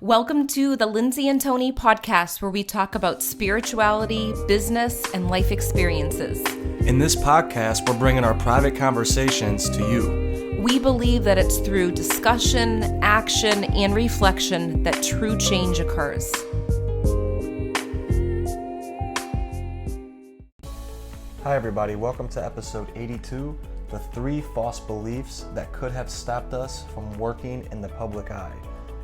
Welcome to the Lindsay and Tony podcast, where we talk about spirituality, business, and life experiences. In this podcast, we're bringing our private conversations to you. We believe that it's through discussion, action, and reflection that true change occurs. Hi everybody, welcome to episode 82, the 3 false beliefs that could have stopped us from working in the public eye.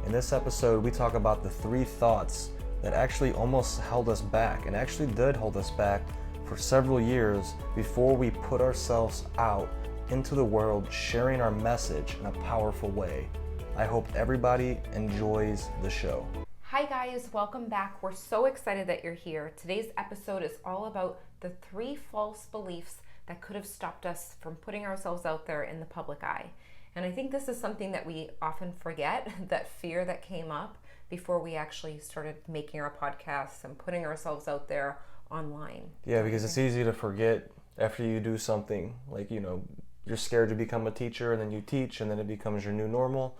In this episode, we talk about the 3 thoughts that actually almost held us back, and actually did hold us back for several years before we put ourselves out into the world, sharing our message in a powerful way. I hope everybody enjoys the show. Hi guys, welcome back. We're so excited that you're here. Today's episode is all about the 3 false beliefs that could have stopped us from putting ourselves out there in the public eye. And I think this is something that we often forget, that fear that came up before we actually started making our podcasts and putting ourselves out there online. Yeah, because it's easy to forget after you do something. Like, you're scared to become a teacher, and then you teach, and then it becomes your new normal.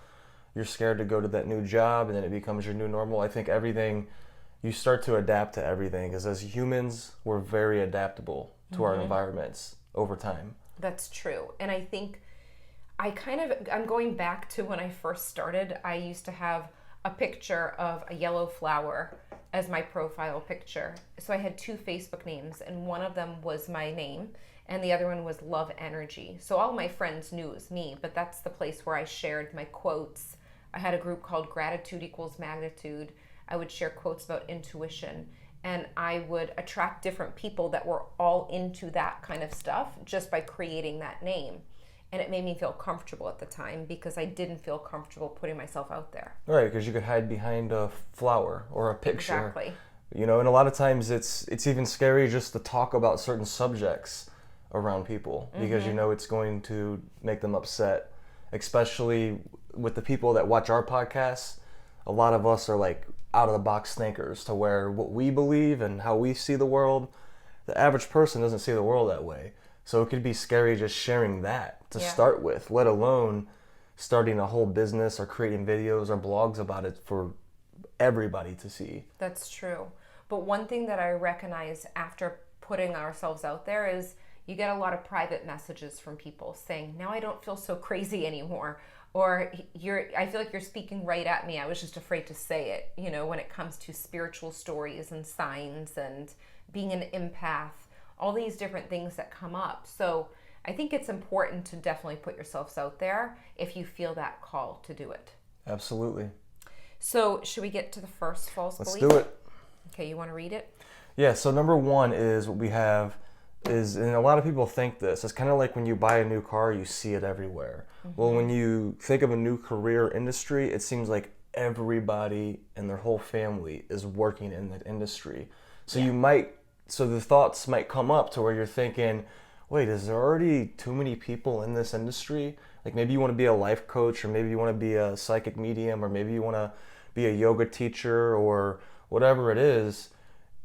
You're scared to go to that new job, and then it becomes your new normal. I think you start to adapt to everything, because as humans, we're very adaptable to our environments over time. That's true. And I think I'm going back to when I first started. I used to have a picture of a yellow flower as my profile picture. So I had 2 Facebook names, and one of them was my name, and the other one was Love Energy. So all my friends knew it was me, but that's the place where I shared my quotes. I had a group called Gratitude Equals Magnitude. I would share quotes about intuition, and I would attract different people that were all into that kind of stuff just by creating that name. And it made me feel comfortable at the time, because I didn't feel comfortable putting myself out there. Right, because you could hide behind a flower or a picture. Exactly. And a lot of times it's even scary just to talk about certain subjects around people, because it's going to make them upset, especially with the people that watch our podcasts. A lot of us are like out of the box thinkers, to where what we believe and how we see the world, the average person doesn't see the world that way. So it could be scary just sharing that to start with, let alone starting a whole business or creating videos or blogs about it for everybody to see. That's true. But one thing that I recognize after putting ourselves out there is you get a lot of private messages from people saying, now I don't feel so crazy anymore. Or I feel like you're speaking right at me. I was just afraid to say it, when it comes to spiritual stories and signs and being an empath, all these different things that come up. So I think it's important to definitely put yourselves out there if you feel that call to do it. Absolutely. So should we get to the first false belief? Let's do it. Okay, you want to read it? Yeah, so number 1 is what we have is, and a lot of people think this, it's kind of like when you buy a new car, you see it everywhere. Well, when you think of a new career industry, it seems like everybody and their whole family is working in that industry. So so the thoughts might come up to where you're thinking, wait, is there already too many people in this industry? Like maybe you want to be a life coach, or maybe you want to be a psychic medium, or maybe you want to be a yoga teacher, or whatever it is.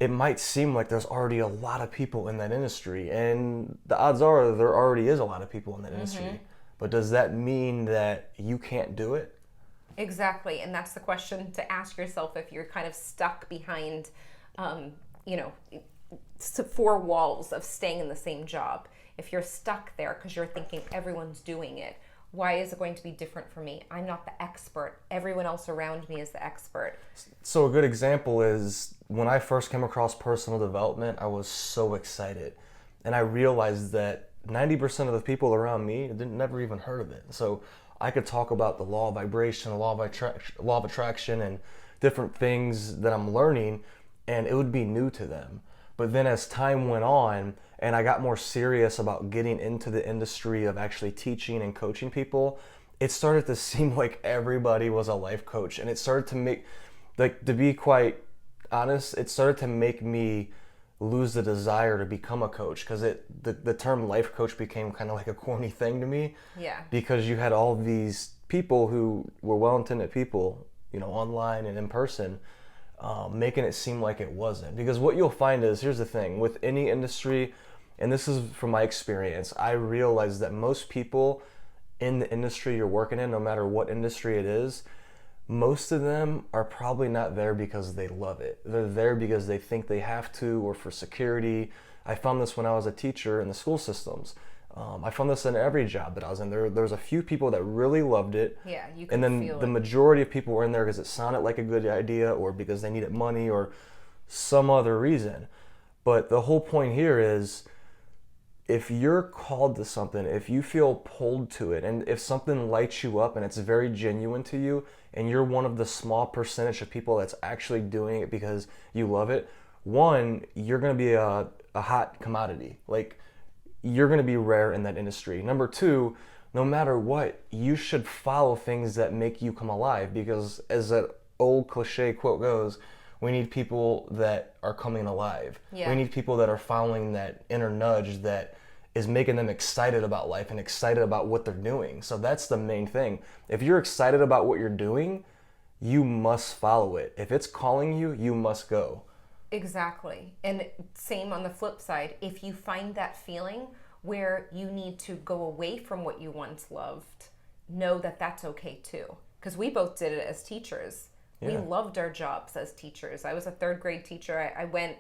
It might seem like there's already a lot of people in that industry, and the odds are there already is a lot of people in that industry. But does that mean that you can't do it? Exactly, and that's the question to ask yourself if you're kind of stuck behind, 4 walls of staying in the same job. If you're stuck there because you're thinking everyone's doing it, why is it going to be different for me? I'm not the expert. Everyone else around me is the expert. So a good example is when I first came across personal development, I was so excited. And I realized that 90% of the people around me never even heard of it. So I could talk about the law of vibration, the law of attraction, and different things that I'm learning, and it would be new to them. But then as time went on, and I got more serious about getting into the industry of actually teaching and coaching people, it started to seem like everybody was a life coach. And it started to make, to be quite honest, it started to make me lose the desire to become a coach, because the term life coach became kind of like a corny thing to me. Yeah. Because you had all these people who were well-intended people, online and in person, making it seem like it wasn't. Because what you'll find is, here's the thing, with any industry, and this is from my experience, I realized that most people in the industry you're working in, no matter what industry it is, most of them are probably not there because they love it. They're there because they think they have to, or for security. I found this when I was a teacher in the school systems. I found this in every job that I was in. There was a few people that really loved it. Yeah, you and can then feel the it. majority of people were in there because it sounded like a good idea, or because they needed money, or some other reason. But the whole point here is, if you're called to something, if you feel pulled to it, and if something lights you up and it's very genuine to you, and you're one of the small percentage of people that's actually doing it because you love it, one, you're going to be a hot commodity. Like, you're going to be rare in that industry. Number two, no matter what, you should follow things that make you come alive, because as that old cliche quote goes, we need people that are coming alive. Yeah. We need people that are following that inner nudge that is making them excited about life and excited about what they're doing. So that's the main thing. If you're excited about what you're doing, you must follow it. If it's calling you, you must go. Exactly. And same on the flip side. If you find that feeling where you need to go away from what you once loved, know that that's okay too. Because we both did it as teachers. We Yeah. loved our jobs as teachers. I was a third grade teacher. I went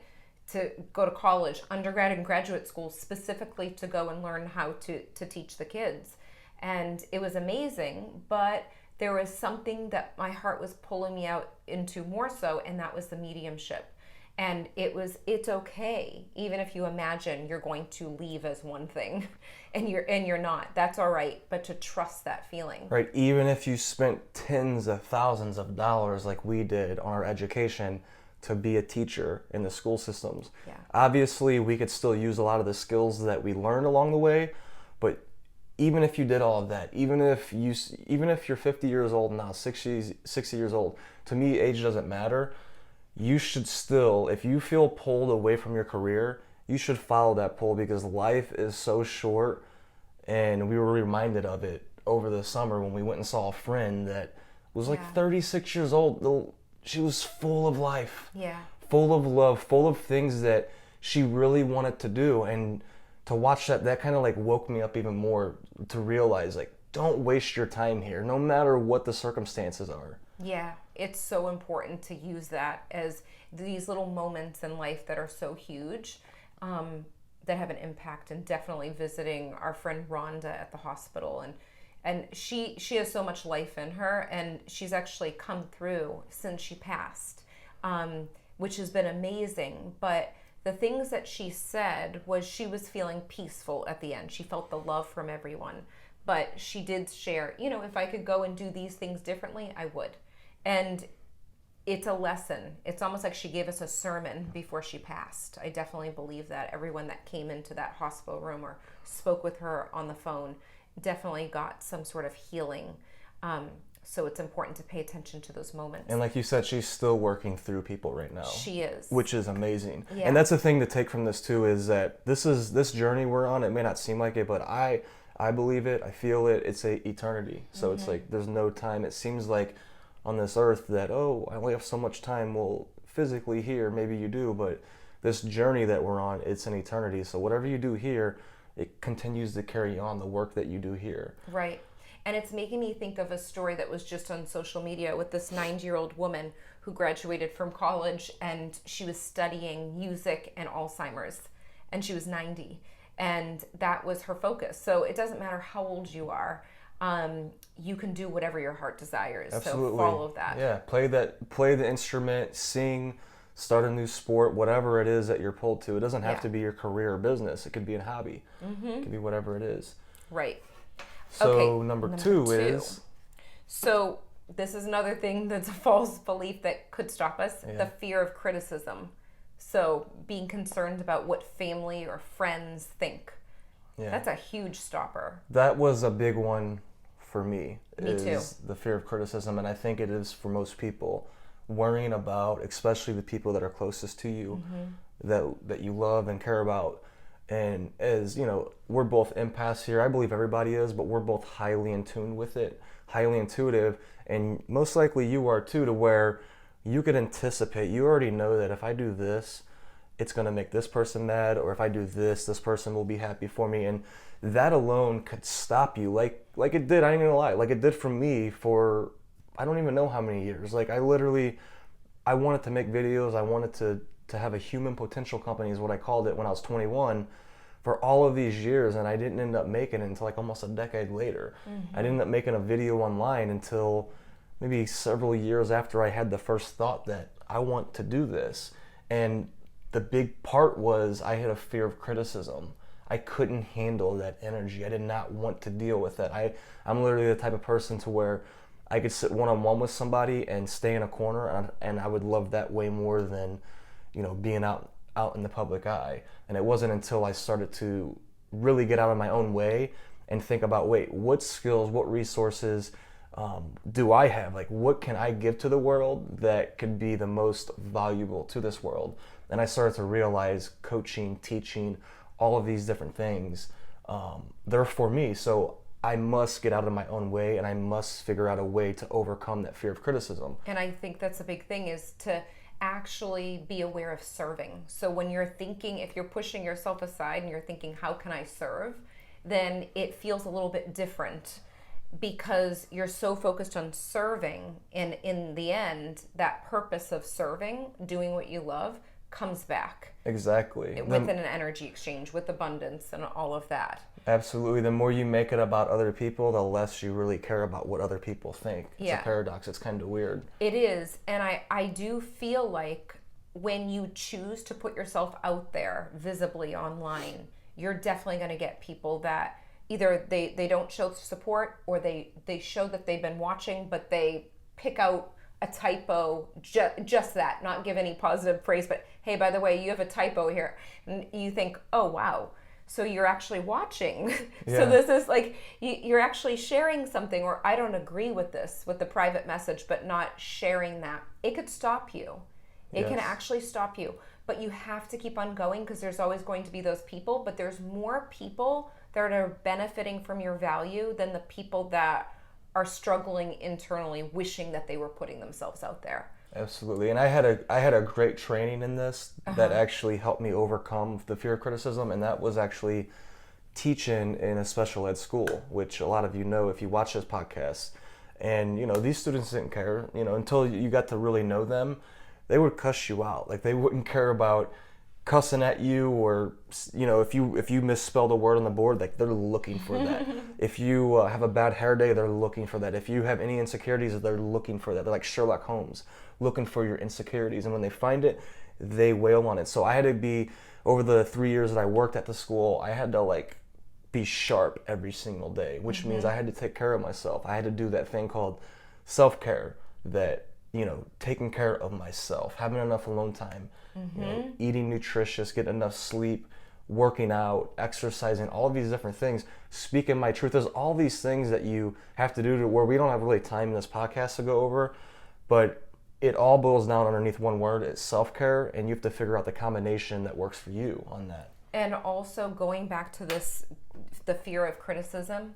to go to college, undergrad and graduate school, specifically to go and learn how to teach the kids. And it was amazing, but there was something that my heart was pulling me out into more so, and that was the mediumship. And it's okay, even if you imagine you're going to leave as one thing and you're not. That's all right, but to trust that feeling. Right, even if you spent tens of thousands of dollars like we did on our education to be a teacher in the school systems. Yeah. Obviously, we could still use a lot of the skills that we learned along the way, but even if you did all of that, even if you're 50 years old now, 60 years old, to me age doesn't matter. You should still, if you feel pulled away from your career, you should follow that pull, because life is so short. And we were reminded of it over the summer when we went and saw a friend that was like 36 years old. She was full of life, full of love, full of things that she really wanted to do. And to watch that kind of like woke me up even more to realize, like, don't waste your time here, no matter what the circumstances are. Yeah, it's so important to use that as these little moments in life that are so huge, that have an impact. And definitely visiting our friend Rhonda at the hospital, and she has so much life in her, and she's actually come through since she passed, which has been amazing. But the things that she said was she was feeling peaceful at the end. She felt the love from everyone. But she did share, if I could go and do these things differently, I would. And it's a lesson. It's almost like she gave us a sermon before she passed. I definitely believe that everyone that came into that hospital room or spoke with her on the phone definitely got some sort of healing. So it's important to pay attention to those moments. And like you said, she's still working through people right now. She is. Which is amazing. Yeah. And that's the thing to take from this too, is that this journey we're on, it may not seem like it, but I believe it, I feel it, it's a eternity. So It's like there's no time. It seems like on this earth that, oh, I only have so much time. Well, physically here, maybe you do, but this journey that we're on, it's an eternity. So whatever you do here, it continues to carry on the work that you do here. Right. And it's making me think of a story that was just on social media with this 90-year-old woman who graduated from college, and she was studying music and Alzheimer's, and she was 90. And that was her focus. So it doesn't matter how old you are. You can do whatever your heart desires. Absolutely. So follow that. Yeah, play the instrument, sing, start a new sport, whatever it is that you're pulled to. It doesn't have to be your career or business. It could be a hobby. It could be whatever it is. Right. So okay, number two is... So this is another thing that's a false belief that could stop us, the fear of criticism. So being concerned about what family or friends think. Yeah. That's a huge stopper. That was a big one for me. Me too. The fear of criticism, and I think it is for most people. Worrying about, especially the people that are closest to you, that you love and care about. And as you know, we're both empaths here. I believe everybody is, but we're both highly in tune with it, highly intuitive, and most likely you are too, to where you could anticipate. You already know that if I do this, it's going to make this person mad, or if I do this, this person will be happy for me. And that alone could stop you, like it did, I ain't gonna lie, like it did for me for I don't even know how many years. Like I wanted to make videos. I wanted to have a human potential company is what I called it when I was 21 for all of these years, and I didn't end up making it until like almost a decade later. I didn't end up making a video online until maybe several years after I had the first thought that I want to do this. And the big part was I had a fear of criticism. I couldn't handle that energy. I did not want to deal with that. I'm literally the type of person to where I could sit one-on-one with somebody and stay in a corner, and I would love that way more than, being out in the public eye. And it wasn't until I started to really get out of my own way and think about, wait, what skills, what resources do I have? Like, what can I give to the world that could be the most valuable to this world? And I started to realize coaching, teaching, all of these different things, they're for me. So I must get out of my own way, and I must figure out a way to overcome that fear of criticism. And I think that's a big thing, is to actually be aware of serving. So when you're thinking, if you're pushing yourself aside and you're thinking, how can I serve? Then it feels a little bit different, because you're so focused on serving. And in the end, that purpose of serving, doing what you love, comes back. Exactly. Within an energy exchange, with abundance and all of that. Absolutely. The more you make it about other people, the less you really care about what other people think. It's a paradox. It's kind of weird. It is. And I do feel like when you choose to put yourself out there visibly online, you're definitely going to get people that either they don't show support, or they show that they've been watching, but they pick out a typo, just that, not give any positive praise, but hey, by the way, you have a typo here. And you think, oh, wow. So you're actually watching. So this is like, you're actually sharing something, or I don't agree with this, with the private message, but not sharing that. It could stop you. It can actually stop you. But you have to keep on going, because there's always going to be those people, but there's more people that are benefiting from your value than the people that are struggling internally, wishing that they were putting themselves out there. Absolutely. And I had a great training in this that actually helped me overcome the fear of criticism, and that was actually teaching in a special ed school, which a lot of you know if you watch this podcast. And these students didn't care, until you got to really know them. They would cuss you out. Like, they wouldn't care about cussing at you, or if you misspelled a word on the board, like, they're looking for that. If you have a bad hair day, they're looking for that. If you have any insecurities, they're looking for that. They're like Sherlock Holmes, looking for your insecurities, and when they find it, they wail on it. So I had to be, over the 3 years that I worked at the school, I had to be sharp every single day, which means I had to take care of myself. I had to do that thing called self-care, that taking care of myself, having enough alone time, eating nutritious, getting enough sleep, working out, exercising, all these different things, speaking my truth. There's all these things that you have to do to where we don't have really time in this podcast to go over, but it all boils down underneath one word. It's self-care, and you have to figure out the combination that works for you on that. And also, going back to this, the fear of criticism,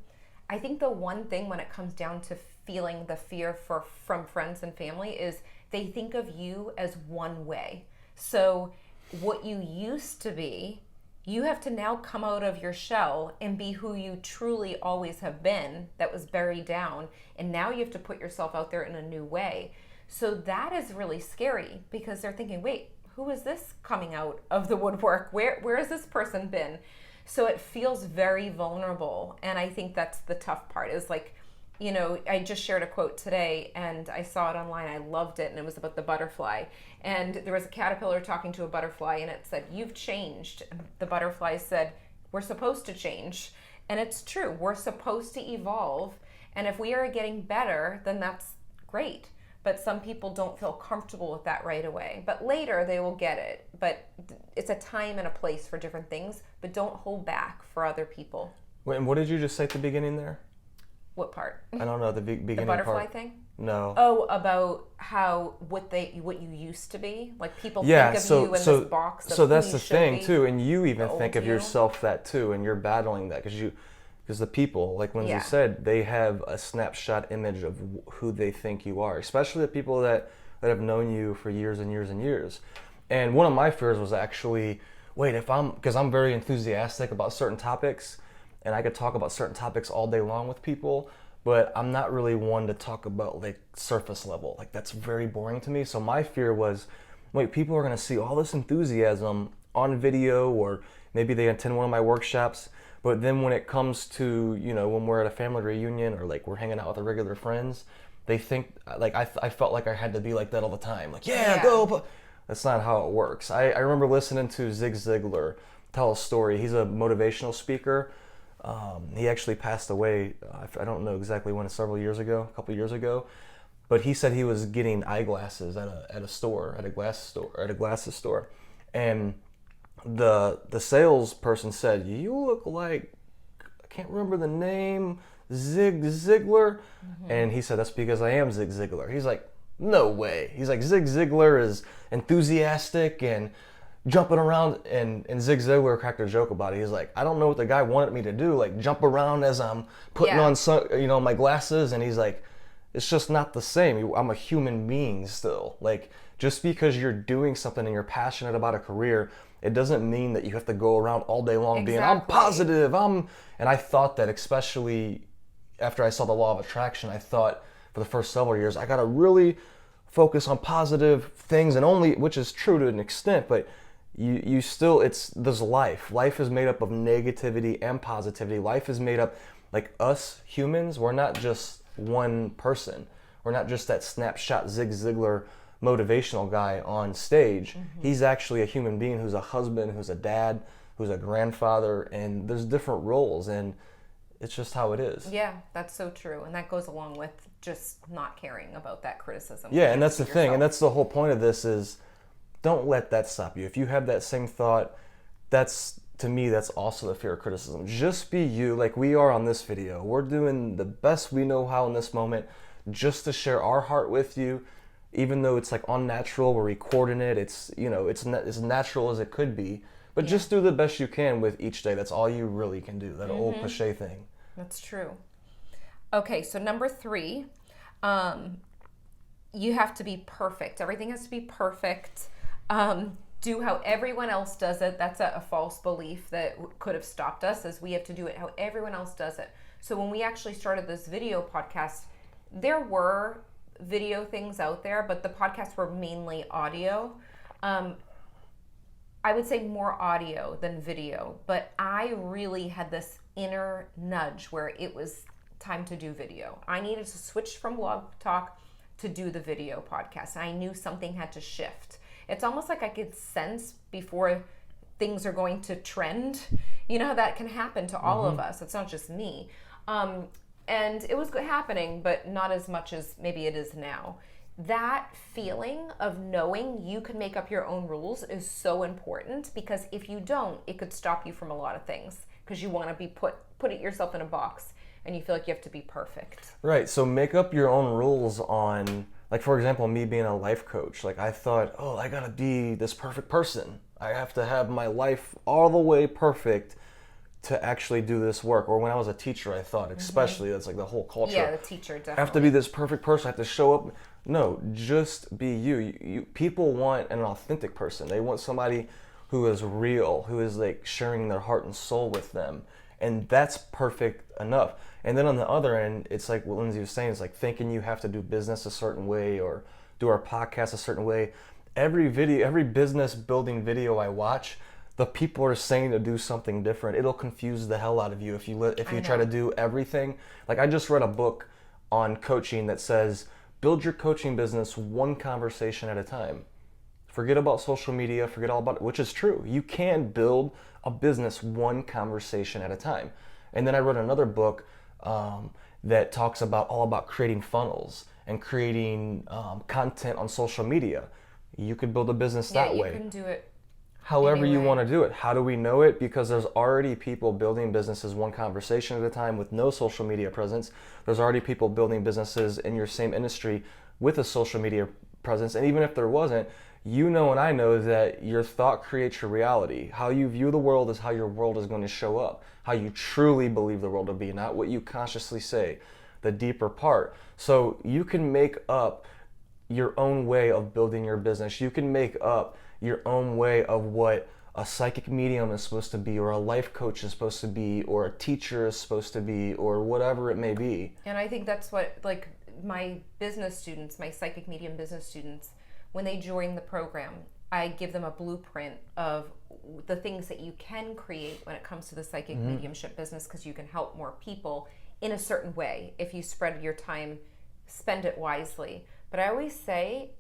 I think the one thing when it comes down to feeling the fear from friends and family is they think of you as one way. So what you used to be, you have to now come out of your shell and be who you truly always have been, that was buried down. And now you have to put yourself out there in a new way. So that is really scary, because they're thinking, wait, who is this coming out of the woodwork? Where has this person been? So it feels very vulnerable. And I think that's the tough part, is like, I just shared a quote today, and I saw it online. I loved it, and it was about the butterfly. And there was a caterpillar talking to a butterfly, and it said, "You've changed." And the butterfly said, "We're supposed to change." And it's true. We're supposed to evolve. And if we are getting better, then that's great. But some people don't feel comfortable with that right away. But later they will get it. But it's a time and a place for different things. But don't hold back for other people. Wait, and what did you just say at the beginning there? What part? I don't know, the beginning The butterfly part. thing? No. Oh, about how what you used to be. Like, people think of you in this box. So that's who the you should thing be, too, and you even the think old of you. yourself that too, and you're battling that because the people, like Lindsay said, they have a snapshot image of who they think you are, especially the people that have known you for years and years and years. And one of my fears was actually, because I'm very enthusiastic about certain topics, and I could talk about certain topics all day long with people, but I'm not really one to talk about like surface level. Like that's very boring to me. So my fear was, wait, people are gonna see all this enthusiasm on video, or maybe they attend one of my workshops, but then when it comes to, you know, when we're at a family reunion or like we're hanging out with our regular friends, they think like I felt like I had to be like that all the time. Like, yeah, go. But that's not how it works. I remember listening to Zig Ziglar tell a story. He's a motivational speaker. He actually passed away, I don't know exactly when, several years ago, a couple years ago. But he said he was getting eyeglasses at a glasses store. And the salesperson said, "You look like, I can't remember the name, Zig Ziglar." And he said, "That's because I am Zig Ziglar." He's like, "No way." He's like, "Zig Ziglar is enthusiastic and jumping around," and Zig Ziglar cracked a joke about it. He's like, "I don't know what the guy wanted me to do, like jump around as I'm putting on my glasses." And he's like, "It's just not the same. I'm a human being still. Like, just because you're doing something and you're passionate about a career, it doesn't mean that you have to go around all day long being, I'm positive, And I thought that, especially after I saw the law of attraction, I thought for the first several years, I gotta really focus on positive things, and only, which is true to an extent, but you still, there's life. Life is made up of negativity and positivity. Life is made up, like us humans, we're not just one person. We're not just that snapshot Zig Ziglar motivational guy on stage. He's actually a human being who's a husband, who's a dad, who's a grandfather, and there's different roles, and it's just how it is. Yeah, that's so true. And that goes along with just not caring about that criticism. Yeah, and that's the thing, and that's the whole point of this is, don't let that stop you. If you have that same thought, to me, that's also the fear of criticism. Just be you, like we are on this video. We're doing the best we know how in this moment, just to share our heart with you. Even though it's like unnatural, we're recording it. It's, you know, it's as natural as it could be. But just do the best you can with each day. That's all you really can do. That old cliche thing. That's true. Okay, so number 3, you have to be perfect. Everything has to be perfect. Do how everyone else does it. That's a false belief that could have stopped us, as we have to do it how everyone else does it. So when we actually started this video podcast, there were video things out there, but the podcasts were mainly audio. I would say more audio than video, but I really had this inner nudge where it was time to do video. I needed to switch from blog talk to do the video podcast. I knew something had to shift. It's almost like I could sense before things are going to trend. You know how that can happen to all of us. It's not just me. And it was happening, but not as much as maybe it is now. That feeling of knowing you can make up your own rules is so important, because if you don't, it could stop you from a lot of things, because you want to be put it yourself in a box and you feel like you have to be perfect. Right. So make up your own rules on, like, for example, me being a life coach. Like, I thought, oh, I gotta be this perfect person. I have to have my life all the way perfect to actually do this work. Or when I was a teacher, I thought, especially, that's like the whole culture. Yeah, the teacher, definitely. I have to be this perfect person. I have to show up. No, just be you. People want an authentic person. They want somebody who is real, who is like sharing their heart and soul with them. And that's perfect enough. And then on the other end, it's like what Lindsay was saying, it's like thinking you have to do business a certain way or do our podcast a certain way. Every business building video I watch, the people are saying to do something different. It'll confuse the hell out of you if you try to do everything. Like, I just read a book on coaching that says, build your coaching business one conversation at a time. Forget about social media, forget all about it, which is true. You can build a business one conversation at a time. And then I read another book that talks about all about creating funnels and creating content on social media. You could build a business that way. You can do it however you want to do it. How do we know it? Because there's already people building businesses one conversation at a time with no social media presence. There's already people building businesses in your same industry with a social media presence. And even if there wasn't, you know and I know that your thought creates your reality. How you view the world is how your world is going to show up. How you truly believe the world to be, not what you consciously say, the deeper part. So you can make up your own way of building your business. You can make up your own way of what a psychic medium is supposed to be, or a life coach is supposed to be, or a teacher is supposed to be, or whatever it may be. And I think that's what, like, my business students, my psychic medium business students, when they join the program, I give them a blueprint of the things that you can create when it comes to the psychic mediumship business, because you can help more people in a certain way. If you spread your time, spend it wisely. But I always say,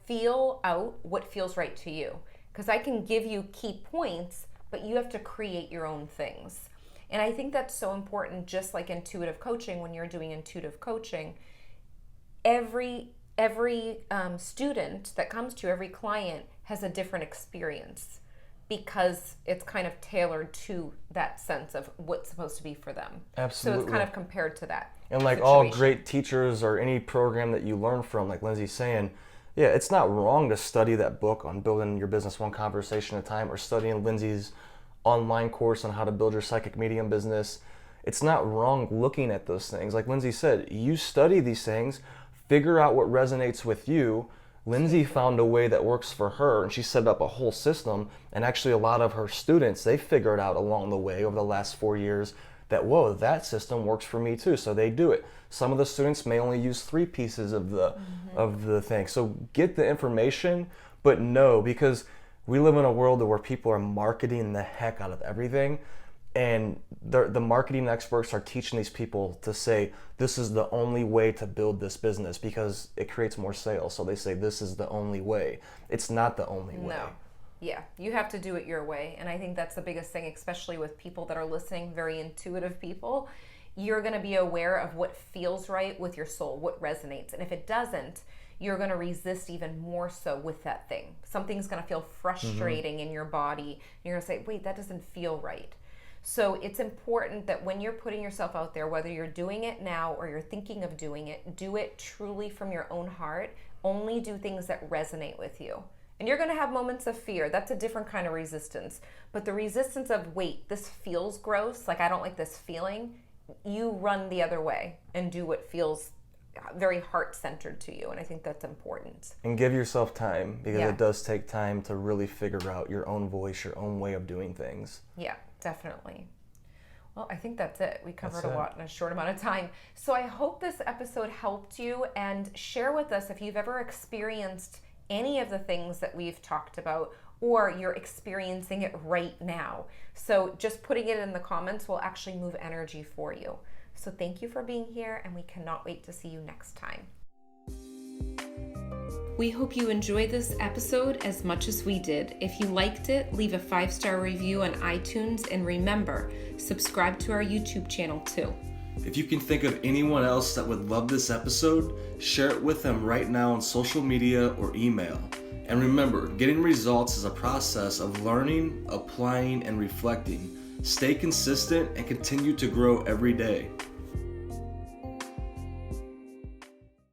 feel out what feels right to you, because I can give you key points, but you have to create your own things. And I think that's so important, just like intuitive coaching. When you're doing intuitive coaching, every student that comes to you, every client has a different experience, because it's kind of tailored to that sense of what's supposed to be for them. Absolutely. So it's kind of compared to that. And like all great teachers or any program that you learn from, like Lindsay's saying, yeah, it's not wrong to study that book on building your business one conversation at a time, or studying Lindsay's online course on how to build your psychic medium business. It's not wrong looking at those things. Like Lindsay said, you study these things, figure out what resonates with you. Lindsay found a way that works for her, and she set up a whole system. And actually a lot of her students, they figured out along the way over the last 4 years that, whoa, that system works for me too. So they do it. Some of the students may only use 3 pieces of the thing. So get the information, but know, because we live in a world where people are marketing the heck out of everything. And the marketing experts are teaching these people to say, this is the only way to build this business because it creates more sales. So they say, this is the only way. It's not the only way. No. Yeah, you have to do it your way. And I think that's the biggest thing, especially with people that are listening, very intuitive people. You're going to be aware of what feels right with your soul, what resonates. And if it doesn't, you're going to resist even more so with that thing. Something's going to feel frustrating in your body. You're going to say, wait, that doesn't feel right. So it's important that when you're putting yourself out there, whether you're doing it now or you're thinking of doing it, do it truly from your own heart. Only do things that resonate with you. And you're going to have moments of fear. That's a different kind of resistance. But the resistance of, wait, this feels gross, like I don't like this feeling, you run the other way and do what feels very heart-centered to you. And I think that's important. And give yourself time, because it does take time to really figure out your own voice, your own way of doing things. Yeah, definitely. Well, I think that's it. We covered a lot in a short amount of time. So I hope this episode helped you, and share with us if you've ever experienced any of the things that we've talked about, or you're experiencing it right now. So just putting it in the comments will actually move energy for you. So thank you for being here, and we cannot wait to see you next time. We hope you enjoyed this episode as much as we did. If you liked it, leave a 5-star review on iTunes, and remember, subscribe to our YouTube channel too. If you can think of anyone else that would love this episode, share it with them right now on social media or email. And remember, getting results is a process of learning, applying, and reflecting. Stay consistent and continue to grow every day.